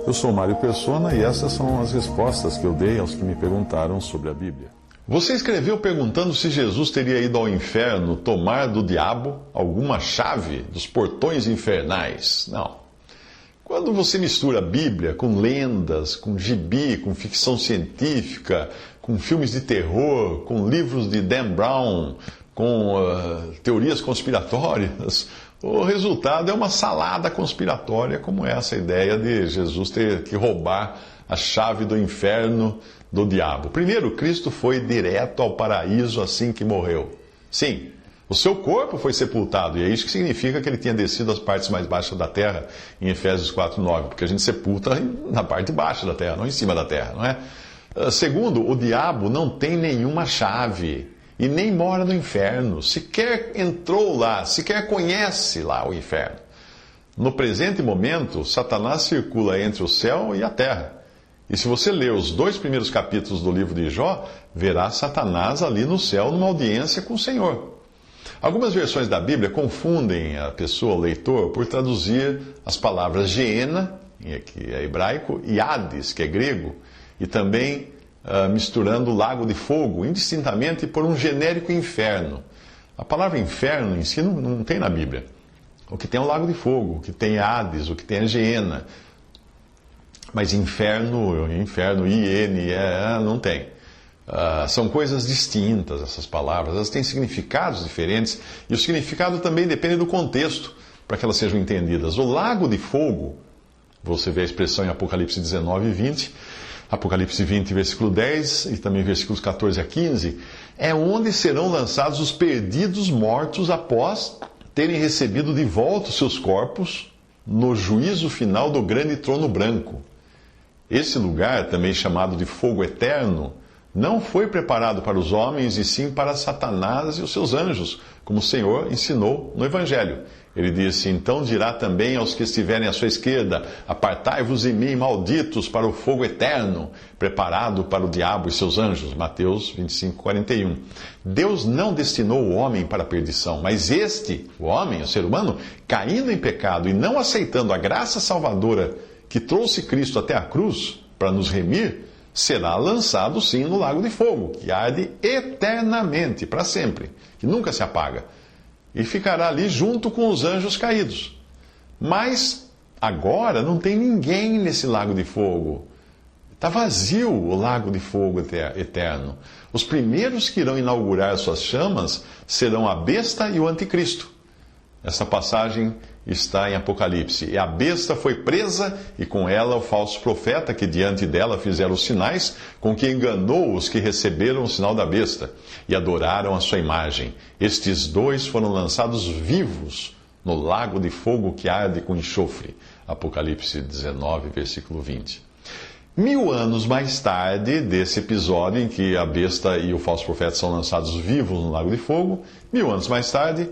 Eu sou Mário Persona e essas são as respostas que eu dei aos que me perguntaram sobre a Bíblia. Você escreveu perguntando se Jesus teria ido ao inferno tomar do diabo alguma chave dos portões infernais. Não. Quando você mistura a Bíblia com lendas, com gibi, com ficção científica, com filmes de terror, com livros de Dan Brown, com teorias conspiratórias, o resultado é uma salada conspiratória, como essa ideia de Jesus ter que roubar a chave do inferno do diabo. Primeiro, Cristo foi direto ao paraíso assim que morreu. Sim, o seu corpo foi sepultado, e é isso que significa que ele tinha descido às partes mais baixas da terra, em Efésios 4:9, porque a gente sepulta na parte baixa da terra, não em cima da terra, não é? Segundo, o diabo não tem nenhuma chave e nem mora no inferno, sequer entrou lá, sequer conhece lá o inferno. No presente momento, Satanás circula entre o céu e a terra. E se você ler os 2 primeiros capítulos do livro de Jó, verá Satanás ali no céu numa audiência com o Senhor. Algumas versões da Bíblia confundem a pessoa, o leitor, por traduzir as palavras Geena, que é hebraico, e Hades, que é grego, e também misturando lago de fogo, indistintamente por um genérico inferno. A palavra inferno em si não tem na Bíblia. O que tem é o lago de fogo, o que tem é Hades, o que tem é Geena. Mas inferno, não tem. São coisas distintas essas palavras, elas têm significados diferentes, e o significado também depende do contexto para que elas sejam entendidas. O lago de fogo, você vê a expressão em Apocalipse 19 e 20, Apocalipse 20, versículo 10 e também versículos 14 a 15, é onde serão lançados os perdidos mortos após terem recebido de volta os seus corpos no juízo final do grande trono branco. Esse lugar, também chamado de fogo eterno, não foi preparado para os homens, e sim para Satanás e os seus anjos, como o Senhor ensinou no Evangelho. Ele disse: então dirá também aos que estiverem à sua esquerda: apartai-vos de mim, malditos, para o fogo eterno, preparado para o diabo e seus anjos. Mateus 25:41. Deus não destinou o homem para a perdição, mas este, o homem, o ser humano, caindo em pecado e não aceitando a graça salvadora que trouxe Cristo até a cruz para nos remir, será lançado sim no lago de fogo, que arde eternamente, para sempre, que nunca se apaga, e ficará ali junto com os anjos caídos. Mas agora não tem ninguém nesse lago de fogo. Está vazio o lago de fogo eterno. Os primeiros que irão inaugurar suas chamas serão a besta e o anticristo. Essa passagem está em Apocalipse. E a besta foi presa, e com ela o falso profeta, que diante dela fizeram os sinais, com que enganou os que receberam o sinal da besta e adoraram a sua imagem. Estes dois foram lançados vivos no lago de fogo que arde com enxofre. Apocalipse 19, versículo 20. 1000 anos mais tarde desse episódio em que a besta e o falso profeta são lançados vivos no lago de fogo, 1000 anos mais tarde,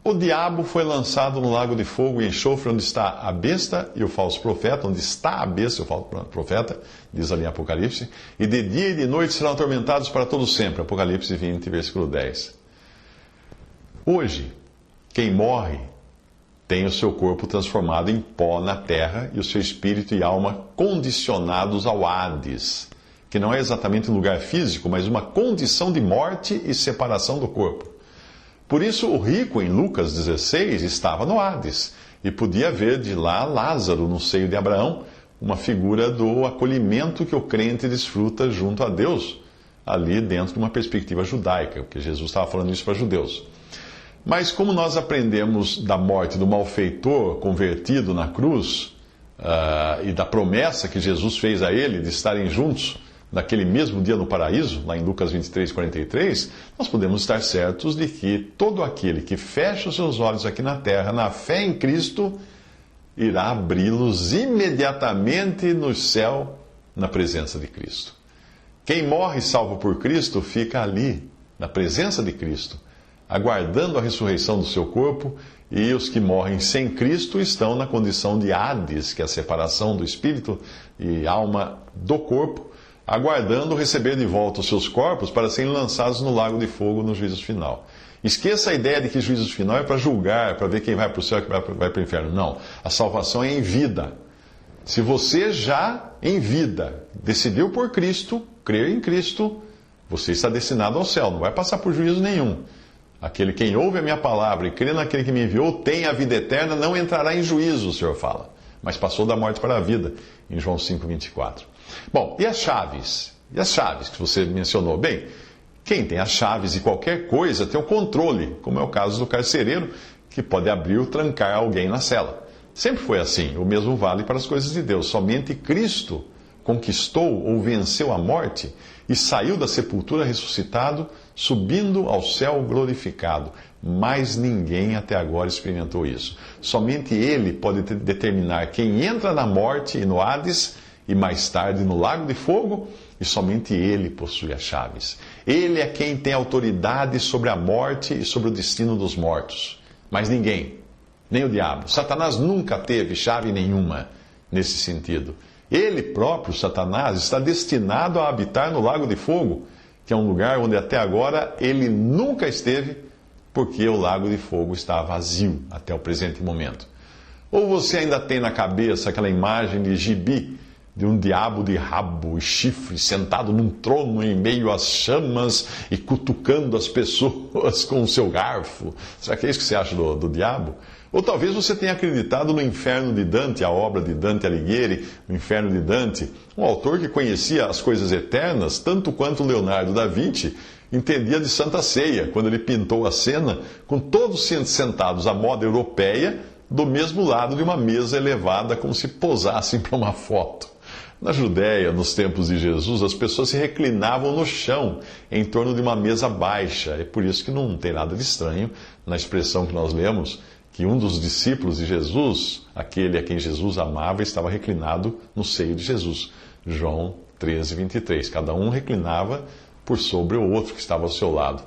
o diabo foi lançado no lago de fogo e enxofre, onde está a besta e o falso profeta, onde está a besta e o falso profeta, diz ali em Apocalipse, e de dia e de noite serão atormentados para todo sempre. Apocalipse 20, versículo 10. Hoje, quem morre tem o seu corpo transformado em pó na terra e o seu espírito e alma condicionados ao Hades, que não é exatamente um lugar físico, mas uma condição de morte e separação do corpo. Por isso, o rico, em Lucas 16, estava no Hades, e podia ver de lá Lázaro no seio de Abraão, uma figura do acolhimento que o crente desfruta junto a Deus, ali dentro de uma perspectiva judaica, porque Jesus estava falando isso para judeus. Mas como nós aprendemos da morte do malfeitor convertido na cruz, e da promessa que Jesus fez a ele de estarem juntos naquele mesmo dia no paraíso, lá em Lucas 23, 43, nós podemos estar certos de que todo aquele que fecha os seus olhos aqui na terra, na fé em Cristo, irá abri-los imediatamente no céu, na presença de Cristo. Quem morre salvo por Cristo fica ali, na presença de Cristo, aguardando a ressurreição do seu corpo, e os que morrem sem Cristo estão na condição de Hades, que é a separação do espírito e alma do corpo, aguardando receber de volta os seus corpos para serem lançados no lago de fogo no juízo final. Esqueça a ideia de que juízo final é para julgar, para ver quem vai para o céu e quem vai para o inferno. Não. A salvação é em vida. Se você já, em vida, decidiu por Cristo, crer em Cristo, você está destinado ao céu. Não vai passar por juízo nenhum. Quem ouve a minha palavra e crê naquele que me enviou tem a vida eterna, não entrará em juízo, o Senhor fala. Mas passou da morte para a vida, em João 5,24. Bom, e as chaves? E as chaves que você mencionou? Bem, quem tem as chaves de qualquer coisa tem o controle, como é o caso do carcereiro, que pode abrir ou trancar alguém na cela. Sempre foi assim, o mesmo vale para as coisas de Deus. Somente Cristo conquistou ou venceu a morte e saiu da sepultura ressuscitado, subindo ao céu glorificado. Mas ninguém até agora experimentou isso. Somente Ele pode determinar quem entra na morte e no Hades e mais tarde no lago de fogo, e somente Ele possui as chaves. Ele é quem tem autoridade sobre a morte e sobre o destino dos mortos. Mas ninguém, nem o diabo. Satanás nunca teve chave nenhuma nesse sentido. Ele próprio, Satanás, está destinado a habitar no lago de fogo, que é um lugar onde até agora ele nunca esteve, porque o lago de fogo está vazio até o presente momento. Ou você ainda tem na cabeça aquela imagem de gibi, de um diabo de rabo e chifre sentado num trono em meio às chamas e cutucando as pessoas com o seu garfo? Será que é isso que você acha do diabo? Ou talvez você tenha acreditado no Inferno de Dante, a obra de Dante Alighieri, o Inferno de Dante, um autor que conhecia as coisas eternas tanto quanto Leonardo da Vinci entendia de Santa Ceia, quando ele pintou a cena com todos sentados à moda europeia, do mesmo lado de uma mesa elevada, como se posassem para uma foto. Na Judéia, nos tempos de Jesus, as pessoas se reclinavam no chão, em torno de uma mesa baixa. É por isso que não tem nada de estranho na expressão que nós lemos, que um dos discípulos de Jesus, aquele a quem Jesus amava, estava reclinado no seio de Jesus. João 13:23. Cada um reclinava por sobre o outro que estava ao seu lado.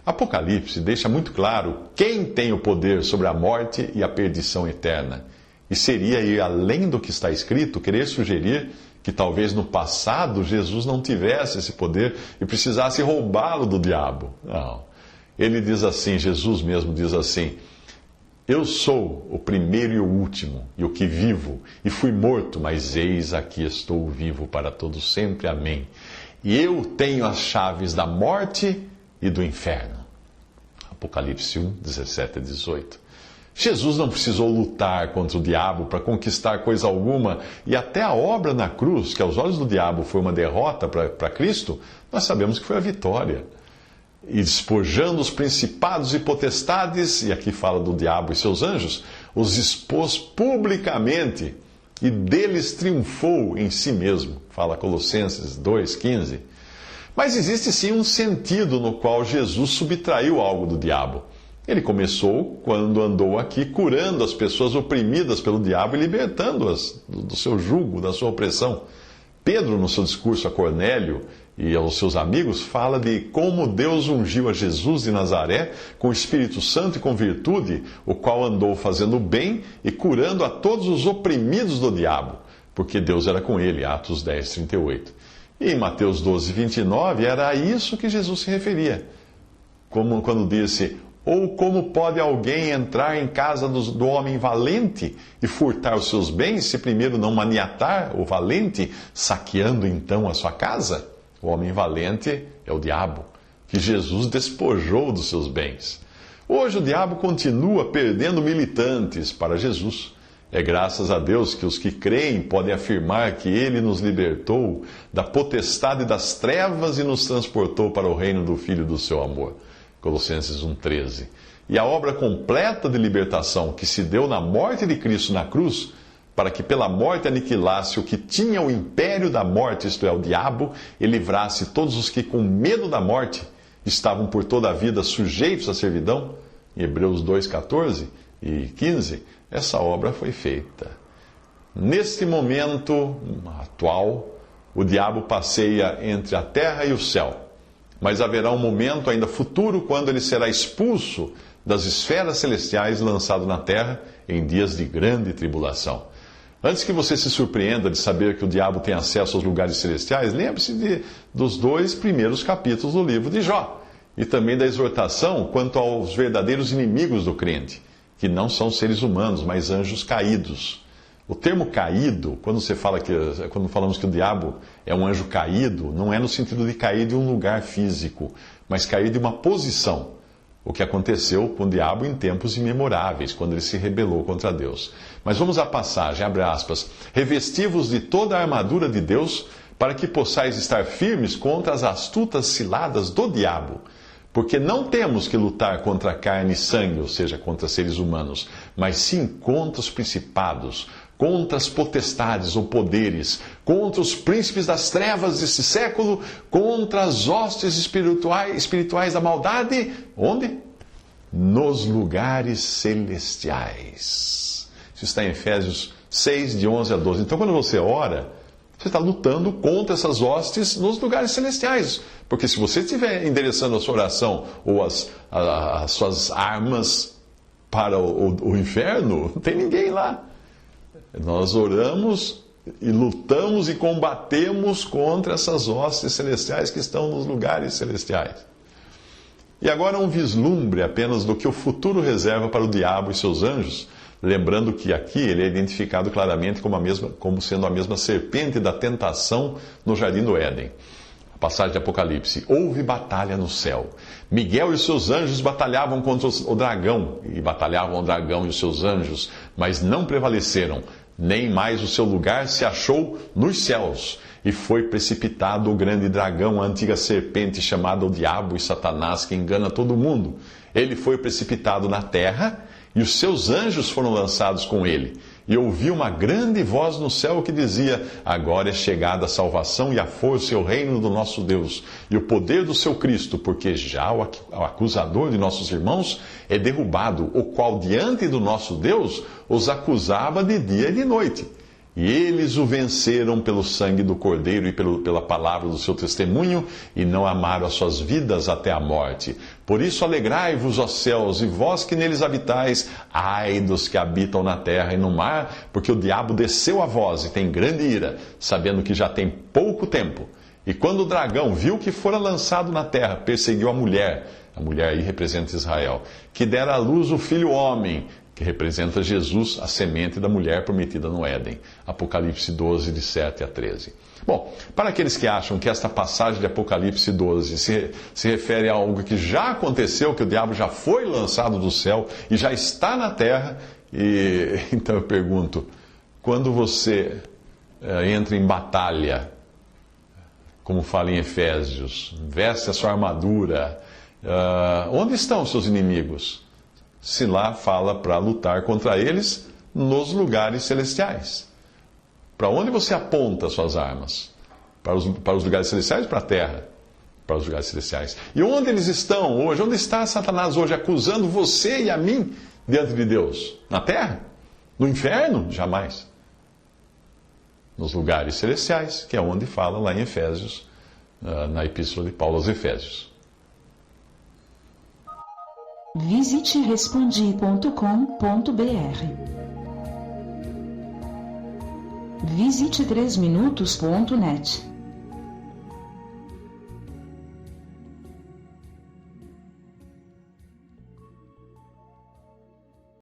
Apocalipse deixa muito claro quem tem o poder sobre a morte e a perdição eterna. E seria ir além do que está escrito, querer sugerir que talvez no passado Jesus não tivesse esse poder e precisasse roubá-lo do diabo. Não. Ele diz assim, Jesus mesmo diz assim: eu sou o primeiro e o último, e o que vivo, e fui morto, mas eis aqui estou vivo para todo sempre. Amém. E eu tenho as chaves da morte e do inferno. Apocalipse 1, 17 a 18. Jesus não precisou lutar contra o diabo para conquistar coisa alguma, e até a obra na cruz, que aos olhos do diabo foi uma derrota para Cristo, nós sabemos que foi a vitória. E despojando os principados e potestades, e aqui fala do diabo e seus anjos, os expôs publicamente, e deles triunfou em si mesmo. Fala Colossenses 2,15. Mas existe sim um sentido no qual Jesus subtraiu algo do diabo. Ele começou quando andou aqui curando as pessoas oprimidas pelo diabo e libertando-as do seu jugo, da sua opressão. Pedro, no seu discurso a Cornélio e aos seus amigos, fala de como Deus ungiu a Jesus de Nazaré com o Espírito Santo e com virtude, o qual andou fazendo o bem e curando a todos os oprimidos do diabo, porque Deus era com ele. Atos 10, 38. E em Mateus 12, 29, era a isso que Jesus se referia. Quando disse: ou como pode alguém entrar em casa do homem valente e furtar os seus bens, se primeiro não maniatar o valente, saqueando então a sua casa? O homem valente é o diabo, que Jesus despojou dos seus bens. Hoje o diabo continua perdendo militantes para Jesus. É graças a Deus que os que creem podem afirmar que Ele nos libertou da potestade das trevas e nos transportou para o reino do Filho do seu amor. Colossenses 1,13. E a obra completa de libertação que se deu na morte de Cristo na cruz, para que pela morte aniquilasse o que tinha o império da morte, isto é, o diabo, e livrasse todos os que com medo da morte estavam por toda a vida sujeitos à servidão, em Hebreus 2,14 e 15, essa obra foi feita. Neste momento atual, o diabo passeia entre a terra e o céu. Mas haverá um momento ainda futuro quando ele será expulso das esferas celestiais e lançado na terra em dias de grande tribulação. Antes que você se surpreenda de saber que o diabo tem acesso aos lugares celestiais, lembre-se dos 2 primeiros capítulos do livro de Jó. e também da exortação quanto aos verdadeiros inimigos do crente, que não são seres humanos, mas anjos caídos. O termo caído, quando falamos que o diabo é um anjo caído, não é no sentido de cair de um lugar físico, mas cair de uma posição. O que aconteceu com o diabo em tempos imemoráveis, quando ele se rebelou contra Deus. Mas vamos à passagem, abre aspas. Revesti-vos de toda a armadura de Deus, para que possais estar firmes contra as astutas ciladas do diabo. Porque não temos que lutar contra carne e sangue, ou seja, contra seres humanos, mas sim contra os principados, contra as potestades ou poderes, contra os príncipes das trevas desse século, contra as hostes espirituais da maldade. Onde? Nos lugares celestiais. Isso está em Efésios 6, de 11 a 12. Então, quando você ora, você está lutando contra essas hostes nos lugares celestiais. Porque se você estiver endereçando a sua oração ou as suas armas para o inferno, não tem ninguém lá. Nós oramos e lutamos e combatemos contra essas hostes celestiais que estão nos lugares celestiais. E agora um vislumbre apenas do que o futuro reserva para o diabo e seus anjos, lembrando que aqui ele é identificado claramente como sendo a mesma serpente da tentação no jardim do Éden. A passagem de Apocalipse. Houve batalha no céu. Miguel e os seus anjos batalhavam contra o dragão, e batalhavam o dragão e os seus anjos, mas não prevaleceram, nem mais o seu lugar se achou nos céus. E foi precipitado o grande dragão, a antiga serpente chamada o Diabo e Satanás, que engana todo mundo. Ele foi precipitado na terra, e os seus anjos foram lançados com ele. E ouvi uma grande voz no céu que dizia: agora é chegada a salvação e a força e o reino do nosso Deus, e o poder do seu Cristo, porque já o acusador de nossos irmãos é derrubado, o qual diante do nosso Deus os acusava de dia e de noite. E eles o venceram pelo sangue do Cordeiro e pela palavra do seu testemunho, e não amaram as suas vidas até a morte. Por isso alegrai-vos, ó céus, e vós que neles habitais, ai dos que habitam na terra e no mar, porque o diabo desceu a vós e tem grande ira, sabendo que já tem pouco tempo. E quando o dragão viu que fora lançado na terra, perseguiu a mulher aí representa Israel, que dera à luz o filho homem, que representa Jesus, a semente da mulher prometida no Éden. Apocalipse 12, de 7 a 13. Bom, para aqueles que acham que esta passagem de Apocalipse 12 se refere a algo que já aconteceu, que o diabo já foi lançado do céu e já está na terra, então eu pergunto, quando você entra em batalha, como fala em Efésios, veste a sua armadura, onde estão os seus inimigos? Se lá fala para lutar contra eles nos lugares celestiais. Para onde você aponta as suas armas? Para os lugares celestiais ou para a terra? Para os lugares celestiais. E onde eles estão hoje? Onde está Satanás hoje acusando você e a mim diante de Deus? Na terra? No inferno? Jamais. Nos lugares celestiais, que é onde fala lá em Efésios, na Epístola de Paulo aos Efésios. Visite respondi.com.br. Visite 3minutos.net.